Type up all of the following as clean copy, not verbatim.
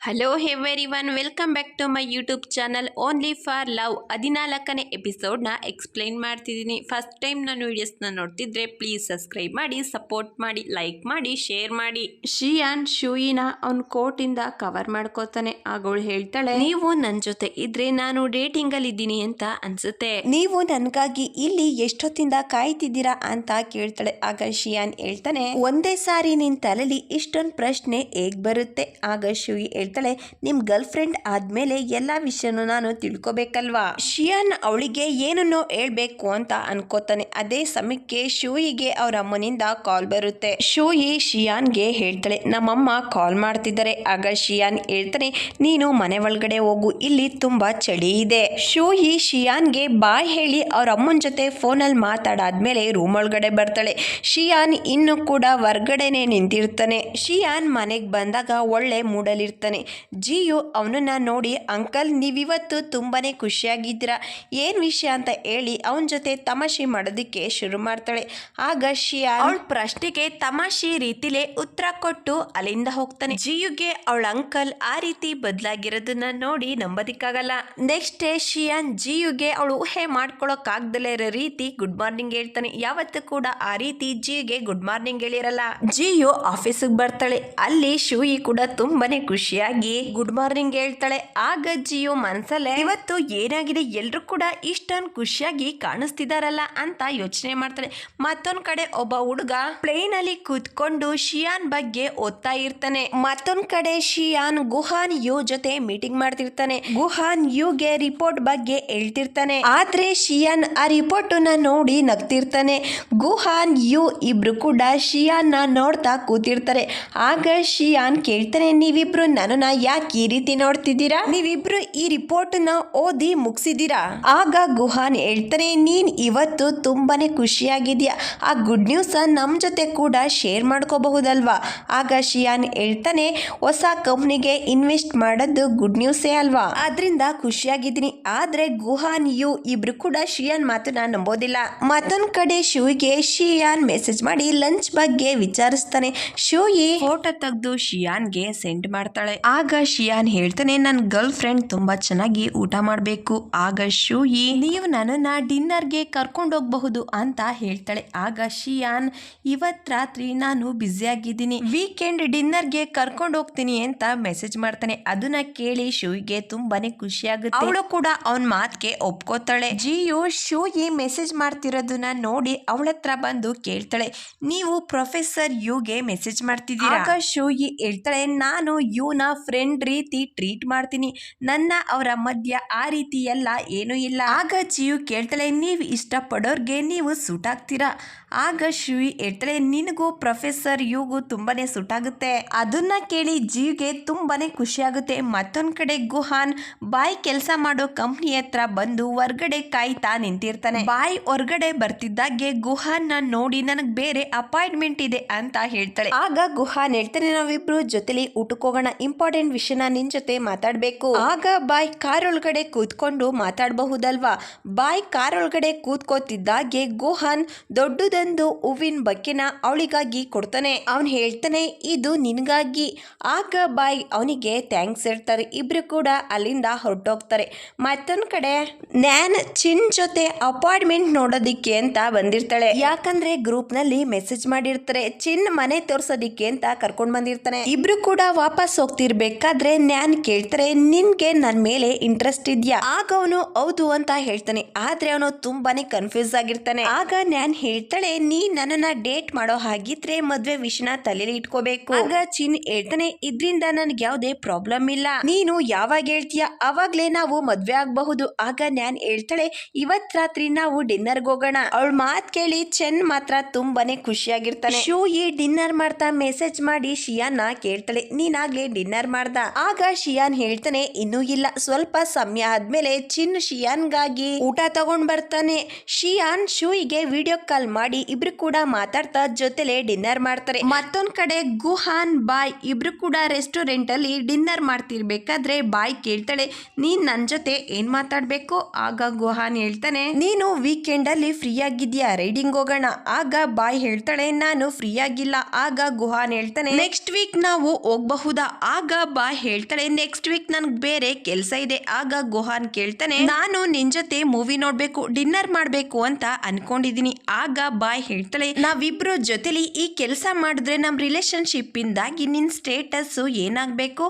Hello everyone, welcome back to my YouTube channel only for love. 14ನೇ ಎಪಿಸೋಡ್ನ explain ಮಾಡ್ತಿದ್ದೀನಿ. First time ನಾನು ವೀಡಿಯೋಸ್ನ ನೋಡ್ತಿದ್ರೆ ಪ್ಲೀಸ್ ಸಬ್ಸ್ಕ್ರೈಬ್ ಮಾಡಿ, ಸಪೋರ್ಟ್ ಮಾಡಿ, ಲೈಕ್ ಮಾಡಿ, ಶೇರ್ ಮಾಡಿ. ಶಿಯಾನ್ ಶೂಯಿನ ಅವ್ನ ಕೋಟಿಂದ ಕವರ್ ಮಾಡ್ಕೋತಾನೆ. ಆಗೋಳು ಹೇಳ್ತಾಳೆ, ನೀವು ನನ್ನ ಜೊತೆ ಇದ್ರೆ ನಾನು ಡೇಟಿಂಗ್ ಅಲ್ಲಿ ಇದ್ದೀನಿ ಅಂತ ಅನ್ಸುತ್ತೆ. ನೀವು ನನ್ಗಾಗಿ ಇಲ್ಲಿ ಎಷ್ಟೊತ್ತಿಂದ ಕಾಯ್ತಿದ್ದೀರಾ ಅಂತ ಕೇಳ್ತಾಳೆ. ಆಗ ಶಿಯಾನ್ ಹೇಳ್ತಾನೆ, ಒಂದೇ ಸಾರಿ ನಿನ್ ತಲೆಲಿ ಇಷ್ಟೊಂದು ಪ್ರಶ್ನೆ ಹೇಗ್ ಬರುತ್ತೆ? ಆಗ ಶೂಯಿ ಹೇಳ್ತಾಳೆ, ನಿಮ್ ಗರ್ಲ್ ಫ್ರೆಂಡ್ ಆದ್ಮೇಲೆ ಎಲ್ಲಾ ವಿಷಯನೂ ನಾನು ತಿಳ್ಕೊಬೇಕಲ್ವಾ? ಶಿಯಾನ್ ಅವಳಿಗೆ ಏನನ್ನೋ ಹೇಳ್ಬೇಕು ಅಂತ ಅನ್ಕೋತಾನೆ. ಅದೇ ಸಮಯಕ್ಕೆ ಶೂಯಿಗೆ ಅವ್ರ ಅಮ್ಮನಿಂದ ಕಾಲ್ ಬರುತ್ತೆ. ಶೂಯಿ ಶಿಯಾನ್ಗೆ ಹೇಳ್ತಾಳೆ, ನಮ್ಮಮ್ಮ ಕಾಲ್ ಮಾಡ್ತಿದ್ದಾರೆ. ಆಗ ಶಿಯಾನ್ ಹೇಳ್ತಾನೆ, ನೀನು ಮನೆ ಒಳಗಡೆ ಹೋಗು, ಇಲ್ಲಿ ತುಂಬಾ ಚಳಿ ಇದೆ. ಶೂಯಿ ಶಿಯಾನ್ಗೆ ಬಾಯ್ ಹೇಳಿ ಅವ್ರ ಅಮ್ಮನ ಜೊತೆ ಫೋನಲ್ಲಿ ಮಾತಾಡಾದ್ಮೇಲೆ ರೂಮ್ ಒಳಗಡೆ ಬರ್ತಾಳೆ. ಶಿಯಾನ್ ಇನ್ನು ಕೂಡ ಹೊರ್ಗಡೆನೆ ನಿಂತಿರ್ತಾನೆ. ಶಿಯಾನ್ ಮನೆಗೆ ಬಂದಾಗ ಒಳ್ಳೆ ಮೂಡಲಿರ್ತಾನೆ. ಜಿಯು ಅವನನ್ನ ನೋಡಿ, ಅಂಕಲ್ ನೀವಿವತ್ತು ತುಂಬಾನೇ ಖುಷಿಯಾಗಿದ್ದೀರಾ, ಏನ್ ವಿಷಯ ಅಂತ ಹೇಳಿ ಅವನ ಜೊತೆ ತಮಾಷೆ ಮಾಡೋದಕ್ಕೆ ಶುರು ಮಾಡ್ತಾಳೆ. ಆಗ ಶಿಯಾನ್ ಅವಳ ಪ್ರಶ್ನೆಗೆ ತಮಾಷೆ ರೀತಿಲೇ ಉತ್ತರ ಕೊಟ್ಟು ಅಲ್ಲಿಂದ ಹೋಗ್ತಾನೆ. ಜಿಯುಗೆ ಅವಳ ಅಂಕಲ್ ಆ ರೀತಿ ಬದಲಾಗಿರೋದನ್ನ ನೋಡಿ ನಂಬೋದಿಕ್ಕಾಗಲ್ಲ. ನೆಕ್ಸ್ಟ್ ಡೇ ಶಿಯಾನ್ ಜಿಯುಗೆ ಅವಳು ಊಹೆ ಮಾಡ್ಕೊಳಕ್ ಆಗ್ದಲೇ ಇರೋ ರೀತಿ ಗುಡ್ ಮಾರ್ನಿಂಗ್ ಹೇಳ್ತಾನೆ. ಯಾವತ್ತೂ ಕೂಡ ಆ ರೀತಿ ಜಿಯುಗೆ ಗುಡ್ ಮಾರ್ನಿಂಗ್ ಹೇಳಿರಲ್ಲ. ಜಿಯು ಆಫೀಸಿಗೆ ಬರ್ತಾಳೆ. ಅಲ್ಲಿ ಶೂಯಿ ಕೂಡ ತುಂಬಾನೇ ಖುಷಿಯಾಗಿ ಗುಡ್ ಮಾರ್ನಿಂಗ್ ಹೇಳ್ತಾಳೆ. ಆಗ ಜಿಯು ಮನಸ್ಸಲ್ಲೇ, ಇವತ್ತು ಏನಾಗಿದೆ, ಎಲ್ರು ಕೂಡ ಇಷ್ಟೊಂದು ಖುಷಿಯಾಗಿ ಕಾಣಿಸ್ತಿದಾರಲ್ಲ ಅಂತ ಯೋಚನೆ ಮಾಡ್ತಾಳೆ. ಮತ್ತೊಂದ್ ಕಡೆ ಒಬ್ಬ ಹುಡುಗ ಪ್ಲೇನ್ ಅಲ್ಲಿ ಕೂತ್ಕೊಂಡು ಶಿಯಾನ್ ಬಗ್ಗೆ ಓದ್ತಾ ಇರ್ತಾನೆ. ಮತ್ತೊಂದ್ ಕಡೆ ಶಿಯಾನ್ ಗುಹಾನ್ ಯು ಜೊತೆ ಮೀಟಿಂಗ್ ಮಾಡ್ತಿರ್ತಾನೆ. ಗುಹಾನ್ ಯುಗೆ ರಿಪೋರ್ಟ್ ಬಗ್ಗೆ ಹೇಳ್ತಿರ್ತಾನೆ. ಆದ್ರೆ ಶಿಯಾನ್ ಆ ರಿಪೋರ್ಟ್ ನ ನೋಡಿ ನಗ್ತಿರ್ತಾನೆ. ಗುಹಾನ್ ಯು ಇಬ್ರು ಕೂಡ ಶಿಯಾನ್ ನ ನೋಡ್ತಾ ಕೂತಿರ್ತಾರೆ. ಆಗ ಶಿಯಾನ್ ಕೇಳ್ತಾನೆ, ನೀವಿಬ್ರು ನನ್ನನ್ನ ಯಾಕೆ ಈ ರೀತಿ ನೋಡ್ತಿದ್ದೀರಾ? ನೀವಿಬ್ರು ಈ ರಿಪೋರ್ಟ್ ನ ಓದಿ ಮುಗಿಸಿದೀರಾ? ಆಗ ಗುಹಾನ್ ಹೇಳ್ತಾನೆ, ನೀನ್ ಇವತ್ತು ತುಂಬಾನೇ ಖುಷಿಯಾಗಿದ್ಯಾ, ಆ ಗುಡ್ ನ್ಯೂಸ್ ನಮ್ ಜೊತೆ ಕೂಡ ಶೇರ್ ಮಾಡ್ಕೋಬಹುದಲ್ವಾ? ಆಗ ಶಿಯಾನ್ ಹೇಳ್ತಾನೆ, ಹೊಸ ಕಂಪ್ನಿಗೆ ಇನ್ವೆಸ್ಟ್ ಮಾಡೋದು ಗುಡ್ ನ್ಯೂಸೇ ಅಲ್ವಾ, ಆದ್ರಿಂದ ಖುಷಿಯಾಗಿದ್ದೀನಿ. ಆದ್ರೆ ಗುಹಾನ್ ಯು ಇಬ್ರು ಕೂಡ ಶಿಯಾನ್ ಮಾತನ್ನ ನಂಬೋದಿಲ್ಲ. ಮತ್ತೊಂದ್ ಕಡೆ ಶೂಯಿಗೆ ಶಿಯಾನ್ ಮೆಸೇಜ್ ಮಾಡಿ ಲಂಚ್ ಬಗ್ಗೆ ವಿಚಾರಿಸ್ತಾನೆ. ಶೂಯಿ ಫೋಟೋ ತೆಗೆದು ಶಿಯಾನ್ಗೆ ಸೆಂಡ್ ಮಾಡ್ತಾಳೆ. ಆಗ ಶಿಯಾನ್ ಹೇಳ್ತಾನೆ, ನನ್ನ ಗರ್ಲ್ ಫ್ರೆಂಡ್ ತುಂಬಾ ಚೆನ್ನಾಗಿ ಊಟ ಮಾಡಬೇಕು. ಆಗ ಶೂಯಿ, ನೀವು ನನ್ನನ್ನ ಡಿನ್ನರ್ಗೆ ಕರ್ಕೊಂಡು ಹೋಗಬಹುದು ಅಂತ ಹೇಳ್ತಾಳೆ. ಆಗ ಶಿಯಾನ್, ಇವತ್ ರಾತ್ರಿ ನಾನು ಬ್ಯುಸಿ ಆಗಿದ್ದೀನಿ, ವೀಕೆಂಡ್ ಡಿನ್ನರ್ಗೆ ಕರ್ಕೊಂಡು ಹೋಗ್ತೀನಿ ಅಂತ ಮೆಸೇಜ್ ಮಾಡ್ತಾನೆ. ಅದನ್ನ ಕೇಳಿ ಶೂಯಿಗೆ ತುಂಬಾನೇ ಖುಷಿ ಆಗುತ್ತೆ. ಅವಳು ಕೂಡ ಅವನ್ ಮಾತ್ಗೆ ಒಪ್ಕೋತಾಳೆ. ಜಿಯು ಶೂಯಿ ಮೆಸೇಜ್ ಮಾಡ್ತಿರೋದನ್ನ ನೋಡಿ ಅವಳ ಹತ್ರ ಬಂದು ಕೇಳ್ತಾಳೆ, ನೀವು ಪ್ರೊಫೆಸರ್ ಯುಗೆ ಮೆಸೇಜ್ ಮಾಡ್ತಿದ್ದೀರಾ? ಆಗ ಶೂಯಿ ಹೇಳ್ತಾಳೆ, ನಾನು ಯುನ ಫ್ರೆಂಡ್ ರೀತಿ ಟ್ರೀಟ್ ಮಾಡ್ತೀನಿ, ನನ್ನ ಅವರ ಮಧ್ಯ ಆ ರೀತಿ ಎಲ್ಲ ಏನೂ ಇಲ್ಲ. ಆಗ ಜಿಯು ಕೇಳ್ತಾಳೆ, ನೀವು ಇಷ್ಟಪಡೋರ್ಗೆ ನೀವು ಸೂಟ್ ಆಗ್ತೀರಾ? ಆಗ ಶೂಯಿ ಹೇಳ್ತಾಳೆ, ನಿನಗೂ ಪ್ರೊಫೆಸರ್ ಯುಗೂ ತುಂಬಾನೇ ಸೂಟ್ ಆಗುತ್ತೆ. ಅದನ್ನ ಕೇಳಿ ಜಿಯುಗೆ ತುಂಬಾನೇ ಖುಷಿ ಆಗುತ್ತೆ. ಮತ್ತೊಂದ್ ಕಡೆ ಗುಹಾನ್ ಬಾಯ್ ಕೆಲಸ ಮಾಡೋ ಕಂಪ್ನಿ ಹತ್ರ ಬಂದು ಹೊರ್ಗಡೆ ಕಾಯ್ತಾ ನಿಂತಿರ್ತಾನೆ. ಬಾಯ್ ಹೊರ್ಗಡೆ ಬರ್ತಿದ್ದಾಗೆ ಗುಹಾನ್ ನ ನೋಡಿ, ನನಗ್ ಬೇರೆ ಅಪಾಯಿಂಟ್ಮೆಂಟ್ ಇದೆ ಅಂತ ಹೇಳ್ತಾಳೆ. ಆಗ ಗುಹಾನ್ ಹೇಳ್ತಾನೆ, ನಾವಿಬ್ರು ಜೊತೆಲಿ ಊಟಕ್ಕೆ ಹೋಗೋಣ, ಇಂಪಾರ್ಟೆಂಟ್ ವಿಷಯನ ನಿನ್ ಜೊತೆ ಮಾತಾಡ್ಬೇಕು. ಆಗ ಬಾಯ್ ಕಾರ್ ಒಳಗಡೆ ಕೂತ್ಕೊಂಡು ಮಾತಾಡಬಹುದಲ್ವಾ? ಬಾಯ್ ಕಾರ್ ಒಳಗಡೆ ಕೂತ್ಕೋತಿದ್ದಾಗೆ ಗುಹಾನ್ ದೊಡ್ಡದೊಂದು ಹೂವಿನ ಬಕ್ಕೆನ ಅವಳಿಗಾಗಿ ಕೊಡ್ತಾನೆ. ಅವನ್ ಹೇಳ್ತಾನೆ, ಇದು ನಿನ್ಗಾಗಿ. ಆಗ ಬಾಯ್ ಅವನಿಗೆ ಥ್ಯಾಂಕ್ಸ್ ಹೇಳ್ತಾರೆ. ಇಬ್ರು ಕೂಡ ಅಲ್ಲಿಂದ ಹೊರಟೋಗ್ತಾರೆ. ಮತ್ತೊಂದ್ ಕಡೆ ನ್ಯಾನ್ ಚಿನ್ ಜೊತೆ ಅಪಾಯಿಂಟ್ಮೆಂಟ್ ನೋಡೋದಿಕ್ಕೆ ಅಂತ ಬಂದಿರ್ತಾಳೆ. ಯಾಕಂದ್ರೆ ಗ್ರೂಪ್ ನಲ್ಲಿ ಮೆಸೇಜ್ ಮಾಡಿರ್ತಾರೆ, ಚಿನ್ ಮನೆ ತೋರ್ಸೋದಿಕ್ಕೆ ಅಂತ ಕರ್ಕೊಂಡ್ ಬಂದಿರ್ತಾನೆ. ಇಬ್ರು ಕೂಡ ವಾಪಸ್ ಹೋಗ್ತಿರ್ಬೇಕಾದ್ರೆ ನ್ಯಾನ್ ಕೇಳ್ತಾರೆ, ನಿನ್ಗೆ ನನ್ ಮೇಲೆ ಇಂಟ್ರೆಸ್ಟ್ ಇದ್ಯಾ? ಆಗ ಅವನು ಹೌದು ಅಂತ ಹೇಳ್ತಾನೆ. ಆದ್ರೆ ಅವನು ತುಂಬಾನೇ ಕನ್ಫ್ಯೂಸ್ ಆಗಿರ್ತಾನೆ. ಆಗ ನ್ಯಾನ್ ಹೇಳ್ತಾಳೆ, ನೀ ನನ್ನನ್ನ ಡೇಟ್ ಮಾಡೋ ಹಾಗಿದ್ರೆ ಮದ್ವೆ ವಿಷಯನ ತಲೆಯಲ್ಲಿ ಇಟ್ಕೋಬೇಕು. ಆಗ ಚಿನ್ ಹೇಳ್ತಾನೆ, ಇದ್ರಿಂದ ನನ್ಗೆ ಯಾವ್ದೇ ಪ್ರಾಬ್ಲಮ್ ಇಲ್ಲ, ನೀನು ಯಾವಾಗ ಹೇಳ್ತೀಯ ಅವಾಗ್ಲೇ ನಾವು ಮದ್ವೆ ಆಗಬಹುದು. ಆಗ ನ್ಯಾನ್ ಹೇಳ್ತಾಳೆ, ಇವತ್ ರಾತ್ರಿ ನಾವು ಡಿನ್ನರ್ಗೆ ಹೋಗೋಣ. ಅವಳ ಮಾತ್ ಕೇಳಿ ಚೆನ್ ಮಾತ್ರ ತುಂಬಾನೇ ಖುಷಿಯಾಗಿರ್ತಾನೆ. ಶೂಯಿ ಡಿನ್ನರ್ ಮಾಡ್ತಾ ಮೆಸೇಜ್ ಮಾಡಿ ಶಿಯಾನ್ ಕೇಳ್ತಾಳೆ, ನೀನಾಗ್ಲೇ ಡಿನ್ನರ್ ಮಾಡ್ದ? ಆಗ ಶಿಯಾನ್ ಹೇಳ್ತಾನೆ, ಇನ್ನೂ ಇಲ್ಲ, ಸ್ವಲ್ಪ ಸಮಯ ಆದ್ಮೇಲೆ ಚಿನ್ ಶಿಯಾನ್ಗಾಗಿ ಊಟ ತಗೊಂಡ್ ಬರ್ತಾನೆ. ಶಿಯಾನ್ ಶೂಯಿಗೆ ವಿಡಿಯೋ ಕಾಲ್ ಮಾಡಿ ಇಬ್ರು ಕೂಡ ಮಾತಾಡ್ತಾ ಜೊತೆಲೆ ಡಿನ್ನರ್ ಮಾಡ್ತಾರೆ. ಮತ್ತೊಂದ್ ಕಡೆ ಗುಹಾನ್ ಬಾಯ್ ಇಬ್ರು ಕೂಡ ರೆಸ್ಟೋರೆಂಟ್ ಅಲ್ಲಿ ಡಿನ್ನರ್ ಮಾಡ್ತಿರ್ಬೇಕಾದ್ರೆ ಬಾಯ್ ಕೇಳ್ತಾಳೆ, ನೀನ್ ನನ್ ಜೊತೆ ಏನ್ ಮಾತಾಡ್ಬೇಕು? ಆಗ ಗುಹಾನ್ ಹೇಳ್ತಾನೆ, ನೀನು ವೀಕೆಂಡ್ ಅಲ್ಲಿ ಫ್ರೀ ಆಗಿದ್ಯಾ, ರೈಡಿಂಗ್ ಹೋಗೋಣ? ಆಗ ಬಾಯ್ ಹೇಳ್ತಾಳೆ, ನಾನು ಫ್ರೀ ಆಗಿಲ್ಲ. ಆಗ ಗುಹಾನ್ ಹೇಳ್ತಾನೆ, ನೆಕ್ಸ್ಟ್ ವೀಕ್ ನಾವು ಹೋಗಬಹುದಾ? ಆಗ ಬಾ ಹೇಳ್ತಾಳೆ ನೆಕ್ಸ್ಟ್ ವೀಕ್ ನನ್ಗೆ ಬೇರೆ ಕೆಲಸ ಇದೆ. ಆಗ ಗುಹಾನ್ ಕೇಳ್ತಾನೆ ನಾನು ನಿನ್ ಜೊತೆ ಮೂವಿ ನೋಡ್ಬೇಕು, ಡಿನ್ನರ್ ಮಾಡ್ಬೇಕು ಅಂತ ಅನ್ಕೊಂಡಿದೀನಿ. ಆಗ ಬಾಯ್ ಹೇಳ್ತಾಳೆ ನಾವಿಬ್ರು ಜೊತೆಲಿ ಈ ಕೆಲಸ ಮಾಡಿದ್ರೆ ನಮ್ ರಿಲೇಶನ್ಶಿಪ್ ಇಂದಾಗಿ ನಿನ್ ಸ್ಟೇಟಸ್ ಏನಾಗ್ಬೇಕು.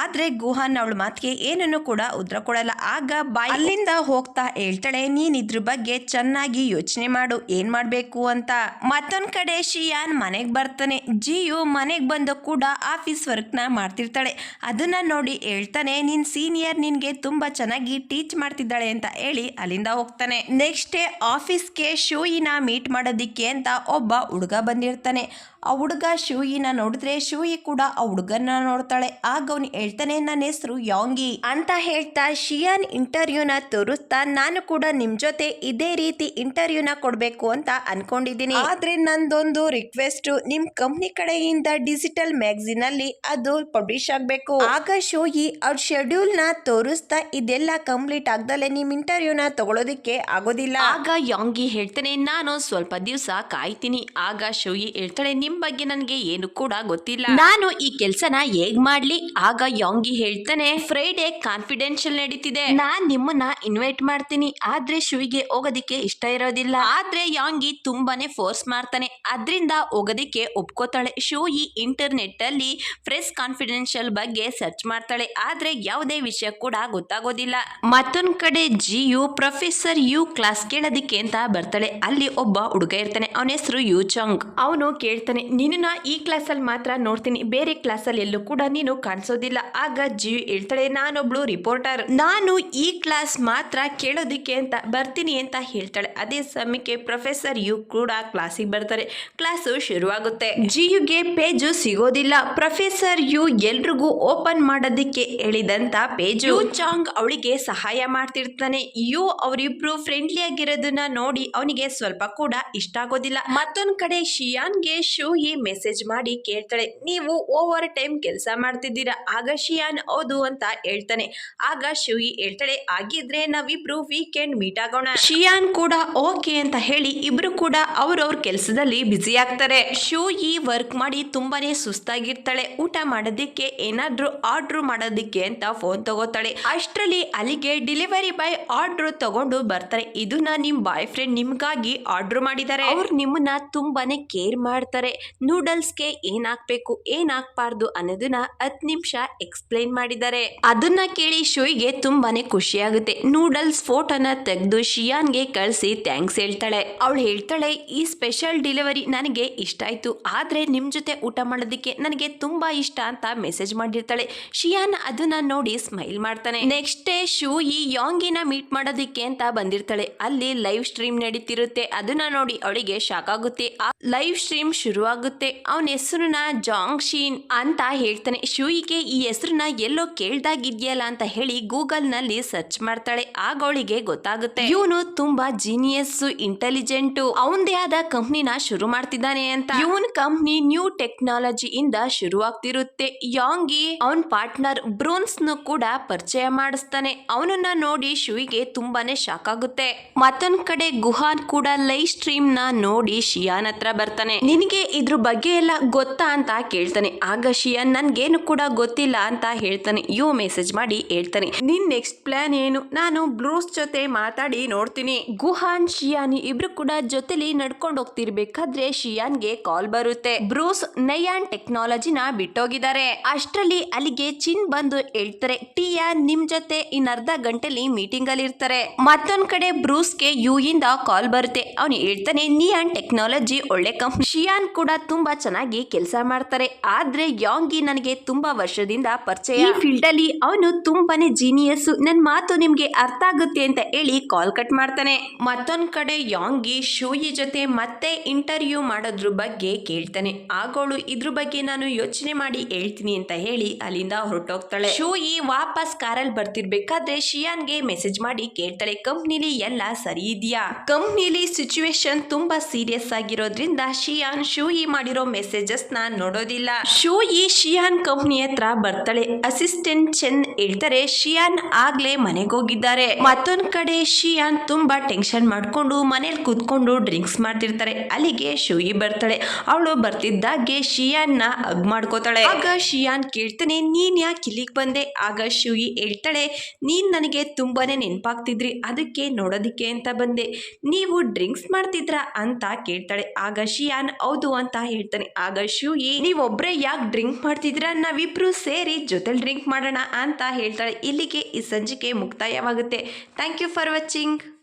ಆದ್ರೆ ಗುಹಾನ್ ಅವಳ ಮಾತಿಗೆ ಏನನ್ನು ಕೂಡ ಉತ್ತರ ಕೊಡಲ್ಲ. ಆಗ ಬಾಯ್ ಅಲ್ಲಿಂದ ಹೋಗ್ತಾ ಹೇಳ್ತಾಳೆ ನೀನ್ ಇದ್ರ ಬಗ್ಗೆ ಚೆನ್ನಾಗಿ ಯೋಚನೆ ಮಾಡು ಏನ್ ಮಾಡ್ಬೇಕು ಅಂತ. ಮತ್ತೊಂದ್ ಕಡೆ ಶಿಯಾನ್ ಮನೆಗ್ ಬರ್ತಾನೆ. ಜಿಯು ಮನೆಗ್ ಬಂದು ಕೂಡ ಆಫೀಸ್ ವರ್ಕ್ ನ ಮಾಡ್ತಿರ್ತಾಳೆ. ಅದನ್ನ ನೋಡಿ ಹೇಳ್ತಾನೆ ನಿನ್ ಸೀನಿಯರ್ ನಿನ್ಗೆ ತುಂಬಾ ಚೆನ್ನಾಗಿ ಟೀಚ್ ಮಾಡ್ತಿದ್ದಾಳೆ ಅಂತ ಹೇಳಿ ಅಲ್ಲಿಂದ ಹೋಗ್ತಾನೆ. ನೆಕ್ಸ್ಟ್ ಡೇ ಆಫೀಸ್ಗೆ ಶೂಯಿನ ಮೀಟ್ ಮಾಡೋದಿಕ್ಕೆ ಅಂತ ಒಬ್ಬ ಹುಡುಗ ಬಂದಿರ್ತಾನೆ. ಆ ಹುಡುಗ ಶೂಯಿನ ನೋಡಿದ್ರೆ ಶೂಯಿ ಕೂಡ ಆ ಹುಡುಗನ ನೋಡ್ತಾಳೆ. ಆಗ ಅವನು ಹೇಳ್ತಾನೆ ನನ್ನ ಹೆಸರು ಯಾಂಗಿ ಅಂತ ಹೇಳ್ತಾ ಶಿಯಾನ್ ಇಂಟರ್ವ್ಯೂನ ತೋರಿಸ್ತಾ ನಾನು ಕೂಡ ನಿಮ್ ಜೊತೆ ಇದೇ ರೀತಿ ಇಂಟರ್ವ್ಯೂನ ಕೊಡ್ಬೇಕು ಅಂತ ಅನ್ಕೊಂಡಿದ್ದೀನಿ. ಆದ್ರೆ ನಂದೊಂದು ರಿಕ್ವೆಸ್ಟ್, ನಿಮ್ ಕಂಪ್ನಿ ಕಡೆಯಿಂದ ಡಿಜಿಟಲ್ ಮ್ಯಾಗಝಿನ್ ಅಲ್ಲಿ ಅದು ಪಬ್ಲಿಷ್ ಆಗ್ಬೇಕು. ಆಗ ಶೂಯಿ ಅವ್ರ ಶೆಡ್ಯೂಲ್ ನ ತೋರಿಸ್ತಾ ಇದೆಲ್ಲ ಕಂಪ್ಲೀಟ್ ಆಗ್ದಲೆ ನಿಮ್ ಇಂಟರ್ವ್ಯೂನ ತಗೊಳ್ಳೋದಿಕ್ಕೆ ಆಗೋದಿಲ್ಲ. ಆಗ ಯಾಂಗಿ ಹೇಳ್ತಾನೆ ನಾನು ಸ್ವಲ್ಪ ದಿವಸ ಕಾಯ್ತೀನಿ. ಆಗ ಶೂಯಿ ಹೇಳ್ತಾಳೆ ನಿಮ್ ಬಗ್ಗೆ ನನಗೆ ಏನು ಕೂಡ ಗೊತ್ತಿಲ್ಲ, ನಾನು ಈ ಕೆಲ್ಸನ ಹೇಗ್ ಮಾಡ್ಲಿ. ಆಗ ಯಾಂಗಿ ಹೇಳ್ತಾನೆ ಫ್ರೈಡೆ ಕಾನ್ಫಿಡೆನ್ಷಿಯಲ್ ನಡೀತಿದೆ, ನಾನ್ ನಿಮ್ಮನ್ನ ಇನ್ವೈಟ್ ಮಾಡ್ತೀನಿ. ಆದ್ರೆ ಶೂಯಿಗೆ ಹೋಗೋದಿಕ್ಕೆ ಇಷ್ಟ ಇರೋದಿಲ್ಲ. ಆದ್ರೆ ಯಾಂಗಿ ತುಂಬಾನೇ ಫೋರ್ಸ್ ಮಾಡ್ತಾನೆ, ಅದ್ರಿಂದ ಹೋಗೋದಿಕ್ಕೆ ಒಪ್ಕೋತಾಳೆ. ಶೂಯಿ ಇಂಟರ್ನೆಟ್ ಅಲ್ಲಿ ಪ್ರೆಸ್ ಕಾನ್ಫಿಡೆನ್ಷಿಯಲ್ ಬಗ್ಗೆ ಸರ್ಚ್ ಮಾಡ್ತಾಳೆ. ಆದ್ರೆ ಯಾವುದೇ ವಿಷಯ ಕೂಡ ಗೊತ್ತಾಗೋದಿಲ್ಲ. ಮತ್ತೊಂದ್ ಕಡೆ ಜಿಯು ಪ್ರೊಫೆಸರ್ ಯು ಕ್ಲಾಸ್ ಕೇಳೋದಿಕ್ಕೆ ಅಂತ ಬರ್ತಾಳೆ. ಅಲ್ಲಿ ಒಬ್ಬ ಹುಡುಗ ಇರ್ತಾನೆ, ಅವನ ಹೆಸರು ಯು ಚಾಂಗ್. ಅವನು ಕೇಳ್ತಾನೆ ನಿನ್ನ ಈ ಕ್ಲಾಸಲ್ಲಿ ಮಾತ್ರ ನೋಡ್ತೀನಿ, ಬೇರೆ ಕ್ಲಾಸಲ್ಲಿ ಎಲ್ಲೂ ಕೂಡ ನೀನು ಕಾಣಿಸೋದಿಲ್ಲ. ಆಗ ಜಿಯು ಹೇಳ್ತಾಳೆ ನಾನೊಬ್ಳು ರಿಪೋರ್ಟರ್, ನಾನು ಈ ಕ್ಲಾಸ್ ಮಾತ್ರ ಕೇಳೋದಿಕ್ಕೆ ಅಂತ ಬರ್ತೀನಿ ಅಂತ ಹೇಳ್ತಾಳೆ. ಅದೇ ಸಮಯಕ್ಕೆ ಪ್ರೊಫೆಸರ್ ಯು ಕೂಡ ಕ್ಲಾಸಿಗೆ ಬರ್ತಾರೆ. ಕ್ಲಾಸು ಶುರುವಾಗುತ್ತೆ. ಜಿಯುಗೆ ಪೇಜು ಸಿಗೋದಿಲ್ಲ. ಪ್ರೊಫೆಸರ್ ಯು ಎಲ್ರಿಗೂ ಓಪನ್ ಮಾಡೋದಿಕ್ಕೆ ಹೇಳಿದಂತ ಪೇಜು. ಯು ಚಾಂಗ್ ಅವಳಿಗೆ ಸಹಾಯ ಮಾಡ್ತಿರ್ತಾನೆ. ಯು ಅವರಿಬ್ರು ಫ್ರೆಂಡ್ಲಿ ಆಗಿರೋದನ್ನ ನೋಡಿ ಅವನಿಗೆ ಸ್ವಲ್ಪ ಕೂಡ ಇಷ್ಟ ಆಗೋದಿಲ್ಲ. ಮತ್ತೊಂದ್ ಕಡೆ ಶಿಯಾನ್ಗೆ ಶೂಯಿ ಮೆಸೇಜ್ ಮಾಡಿ ಕೇಳ್ತಾಳೆ ನೀವು ಓವರ್ ಟೈಮ್ ಕೆಲಸ ಮಾಡ್ತಿದ್ದೀರಾ. ಆಗ ಶಿಯಾನ್ ಹೌದು ಅಂತ ಹೇಳ್ತಾನೆ. ಆಗ ಶೂಯಿ ಹೇಳ್ತಾಳೆ ಆಗಿದ್ರೆ ನಾವಿಬ್ರು ವೀಕೆಂಡ್ ಮೀಟ್ ಆಗೋಣ. ಶಿಯಾನ್ ಕೂಡ ಓಕೆ ಅಂತ ಹೇಳಿ ಇಬ್ರು ಕೂಡ ಅವ್ರವ್ರ ಕೆಲಸದಲ್ಲಿ ಬ್ಯುಸಿ ಆಗ್ತಾರೆ. ಶೂಯಿ ವರ್ಕ್ ಮಾಡಿ ತುಂಬಾನೇ ಸುಸ್ತಾಗಿರ್ತಾಳೆ. ಊಟ ಮಾಡೋದಿಕ್ಕೆ ಏನಾದ್ರೂ ಆರ್ಡರ್ ಮಾಡೋದಿಕ್ಕೆ ಅಂತ ಫೋನ್ ತಗೋತಾಳೆ. ಅಷ್ಟರಲ್ಲಿ ಅಲ್ಲಿಗೆ ಡೆಲಿವರಿ ಬಾಯ್ ಆರ್ಡರ್ ತಗೊಂಡು ಬರ್ತಾರೆ. ಇದನ್ನ ನಿಮ್ ಬಾಯ್ ಫ್ರೆಂಡ್ ನಿಮ್ಗಾಗಿ ಆರ್ಡರ್ ಮಾಡಿದ್ದಾರೆ, ಅವ್ರು ನಿಮ್ಮನ್ನ ತುಂಬಾನೇ ಕೇರ್ ಮಾಡ್ತಾರೆ. ನೂಡಲ್ಸ್ಗೆ ಏನ್ ಹಾಕ್ಬೇಕು ಏನ್ ಹಾಕ್ಬಾರ್ದು ಅನ್ನೋದನ್ನ 10 ನಿಮಿಷ ಎಕ್ಸ್ಪ್ಲೈನ್ ಮಾಡಿದ್ದಾರೆ. ಅದನ್ನ ಕೇಳಿ ಶೂಯಿಗೆ ತುಂಬಾನೇ ಖುಷಿ ಆಗುತ್ತೆ. ನೂಡಲ್ಸ್ ಫೋಟೋನ ತೆಗೆದು ಶಿಯಾನ್ಗೆ ಕಳಿಸಿ ಥ್ಯಾಂಕ್ಸ್ ಹೇಳ್ತಾಳೆ. ಅವಳು ಹೇಳ್ತಾಳೆ ಈ ಸ್ಪೆಷಲ್ ಡೆಲಿವರಿ ನನಗೆ ಇಷ್ಟ ಆಯ್ತು, ಆದ್ರೆ ನಿಮ್ ಜೊತೆ ಊಟ ಮಾಡೋದಕ್ಕೆ ನನಗೆ ತುಂಬಾ ಇಷ್ಟ ಅಂತ ಮೆಸೇಜ್ ಮಾಡಿರ್ತಾಳೆ. ಶಿಯಾನ್ ಅದನ್ನ ನೋಡಿ ಸ್ಮೈಲ್ ಮಾಡ್ತಾನೆ. ನೆಕ್ಸ್ಟ್ ಡೇ ಶೂಯಿ ಯಾಂಗಿನ ಮೀಟ್ ಮಾಡೋದಿಕ್ಕೆ ಅಂತ ಬಂದಿರ್ತಾಳೆ. ಅಲ್ಲಿ ಲೈವ್ ಸ್ಟ್ರೀಮ್ ನಡೀತಿರುತ್ತೆ. ಅದನ್ನ ನೋಡಿ ಅವಳಿಗೆ ಶಾಕ್ ಆಗುತ್ತೆ. ಆ ಲೈವ್ ಸ್ಟ್ರೀಮ್ ಶುರುವಾಗುತ್ತೆ. ಅವನ ಹೆಸರನ್ನ ಜಾಂಗ್ ಶೀನ್ ಅಂತ ಹೇಳ್ತಾನೆ. ಶೂಯಿಗೆ ಈ ಹೆಸರನ್ನ ಎಲ್ಲೋ ಕೇಳ್ದಾಗಿದ್ಯಲ್ಲ ಅಂತ ಹೇಳಿ ಗೂಗಲ್ ನಲ್ಲಿ ಸರ್ಚ್ ಮಾಡ್ತಾಳೆ. ಆಗ ಅವಳಿಗೆ ಗೊತ್ತಾಗುತ್ತೆ ಇವನು ತುಂಬಾ ಜೀನಿಯಸ್ ಇಂಟೆಲಿಜೆಂಟ್, ಅವನದೇ ಆದ ಕಂಪ್ನಿನ ಶುರು ಮಾಡ್ತಿದ್ದಾನೆ ಅಂತ. ಇವನ್ ಕಂಪ್ನಿ ನ್ಯೂ ಟೆಕ್ನಾಲಜಿ ಇಂದ ಶುರುವಾಗ್ತಿರುತ್ತೆ. ಯಾಂಗಿ ಅವನ್ ಪಾರ್ಟ್ನರ್ ಬ್ರೂನ್ಸ್ ನು ಕೂಡ ಪರಿಚಯ ಮಾಡಿಸ್ತಾನೆ. ಅವನನ್ನ ನೋಡಿ ಶೂಯಿಗೆ ತುಂಬಾನೇ ಶಾಕ್ ಆಗುತ್ತೆ. ಮತ್ತೊಂದ್ ಕಡೆ ಗುಹಾನ್ ಕೂಡ ಲೈವ್ ಸ್ಟ್ರೀಮ್ ನ ನೋಡಿ ಶಿಯಾನ್ ಹತ್ರ ಬರ್ತಾನೆ. ನಿನಗೆ ಇದ್ರ ಬಗ್ಗೆ ಎಲ್ಲ ಗೊತ್ತಾ ಅಂತ ಕೇಳ್ತಾನೆ. ಆಗ ಶಿಯಾನ್ ನನ್ಗೇನು ಕೂಡ ಗೊತ್ತಿಲ್ಲ ಅಂತ ಹೇಳ್ತಾನೆ. ಯು ಮೆಸೇಜ್ ಮಾಡಿ ಹೇಳ್ತಾನೆ ನಿನ್ ನೆಕ್ಸ್ಟ್ ಪ್ಲಾನ್ ಏನು, ನಾನು ಬ್ರೂಸ್ ಜೊತೆ ಮಾತಾಡಿ ನೋಡ್ತೀನಿ. ಗುಹಾನ್ ಶಿಯಾನ್ ಇಬ್ರು ಕೂಡ ಜೊತೆಲಿ ನಡ್ಕೊಂಡು ಹೋಗ್ತಿರ್ಬೇಕಾದ್ರೆ ಶಿಯಾನ್ಗೆ ಕಾಲ್ ಬರುತ್ತೆ. ಬ್ರೂಸ್ ನಯಾನ್ ಟೆಕ್ನಾಲಜಿನ ಬಿಟ್ಟೋಗಿದ್ದಾರೆ. ಅಷ್ಟರಲ್ಲಿ ಅಲ್ಲಿಗೆ ಚಿನ್ ಬಂದು ಹೇಳ್ತಾರೆ ಟಿಯಾ ನಿಮ್ ಜೊತೆ ಇನ್ನರ್ಧ ಗಂಟೆಲಿ ಮೀಟಿಂಗ್ ಅಲ್ಲಿ ಇರ್ತಾರೆ. ಮತ್ತೊಂದ್ ಕಡೆ ಬ್ರೂಸ್ಗೆ ಯು ಇಂದ ಕಾಲ್ ಬರುತ್ತೆ. ಅವನು ಹೇಳ್ತಾನೆ ನಿಯಾನ್ ಟೆಕ್ನಾಲಜಿ ಒಳ್ಳೆ ಕಂಪ್ನಿ, ಶಿಯಾನ್ ಕೂಡ ತುಂಬಾ ಚೆನ್ನಾಗಿ ಕೆಲಸ ಮಾಡ್ತಾರೆ. ಆದ್ರೆ ಯಾಂಗಿ ನನಗೆ ತುಂಬಾ ವರ್ಷದಿಂದ ಪರಿಚಯ, ಈ ಫೀಲ್ಡ್ ಅಲ್ಲಿ ಅವನು ತುಂಬಾನೇ ಜೀನಿಯಸ್, ನನ್ ಮಾತು ನಿಮ್ಗೆ ಅರ್ಥ ಆಗುತ್ತೆ ಅಂತ ಹೇಳಿ ಕಾಲ್ ಕಟ್ ಮಾಡ್ತಾನೆ. ಮತ್ತೊಂದ್ ಕಡೆ ಯಾಂಗಿ ಶೂಯಿ ಜೊತೆ ಮತ್ತೆ ಇಂಟರ್ವ್ಯೂ ಮಾಡೋದ್ರ ಬಗ್ಗೆ ಕೇಳ್ತಾನೆ. ಆಗೋಳು ಇದ್ರ ಬಗ್ಗೆ ನಾನು ಯೋಚನೆ ಮಾಡಿ ಹೇಳ್ತೀನಿ ಅಂತ ಹೇಳಿ ಅಲ್ಲಿಂದ ಹೊರಟೋಗ್ತಾಳೆ. ಶೂಯಿ ವಾಪಸ್ ಕಾರಲ್ಲಿ ಬರ್ತಿರ್ಬೇಕಾದ್ರೆ ಶಿಯಾನ್ಗೆ ಮೆಸೇಜ್ ಮಾಡಿ ಕೇಳ್ತಾಳೆ ಕಂಪ್ನಿಲಿ ಎಲ್ಲ ಸರಿ ಇದೆಯಾ. ಕಂಪ್ನಿಲಿ ಸಿಚುವೇಶನ್ ತುಂಬಾ ಸೀರಿಯಸ್ ಆಗಿರೋದ್ರಿಂದ ಶಿಯಾನ್ ಶೂಯಿ ಮಾಡಿರೋ ಮೆಸೇಜಸ್ ನ ನೋಡೋದಿಲ್ಲ. ಶೂಯಿ ಶಿಯಾನ್ ಕಂಪ್ನಿ ಹತ್ರ ಬರ್ತಾಳೆ. ಅಸಿಸ್ಟೆಂಟ್ ಚೆನ್ ಹೇಳ್ತಾರೆ ಶಿಯಾನ್ ಆಗ್ಲೇ ಮನೆಗೆ ಹೋಗಿದ್ದಾರೆ. ಮತ್ತೊಂದ್ ಕಡೆ ಶಿಯಾನ್ ತುಂಬಾ ಟೆನ್ಷನ್ ಮಾಡ್ಕೊಂಡು ಮನೇಲಿ ಕೂತ್ಕೊಂಡು ಡ್ರಿಂಕ್ಸ್ ಮಾಡ್ತಿರ್ತಾರೆ. ಅಲ್ಲಿಗೆ ಶೂಯಿ ಬರ್ತಾಳೆ. ಅವಳು ಬರ್ತಿದ್ದಾಗೆ ಶಿಯಾನ್ ನ ಹಗ್ ಮಾಡ್ಕೋತಾಳೆ. ಆಗ ಶಿಯಾನ್ ಕೇಳ್ತಾನೆ, ನೀನು ಯಾಕೆ ಇಲ್ಲಿಗೆ ಬಂದೆ? ಆಗ ಶಿವಿ ಹೇಳ್ತಾಳೆ, ನೀನು ನನಗೆ ತುಂಬಾ ನೆನಪಾಗ್ತಿದ್ರಿ, ಅದಕ್ಕೆ ನೋಡೋದಕ್ಕೆ ಅಂತ ಬಂದೆ. ನೀವು ಡ್ರಿಂಕ್ಸ್ ಮಾಡ್ತಿದ್ರಾ ಅಂತ ಕೇಳ್ತಾಳೆ. ಆಗ ಶಿಯಾನ್ ಹೌದು ಅಂತ ಹೇಳ್ತಾನೆ. ಆಗ ಶಿವಿ, ನೀವೊಬ್ಬರೇ ಯಾಕೆ ಡ್ರಿಂಕ್ ಮಾಡ್ತಿದ್ದೀರಾ, ನಾವಿಬ್ರು ಸೇರಿ ಜೊತೆಲಿ ಡ್ರಿಂಕ್ ಮಾಡೋಣ ಅಂತ ಹೇಳ್ತಾಳೆ. ಇಲ್ಲಿಗೆ ಈ ಸಂಚಿಕೆ ಮುಕ್ತಾಯವಾಗುತ್ತೆ. Thank you for watching.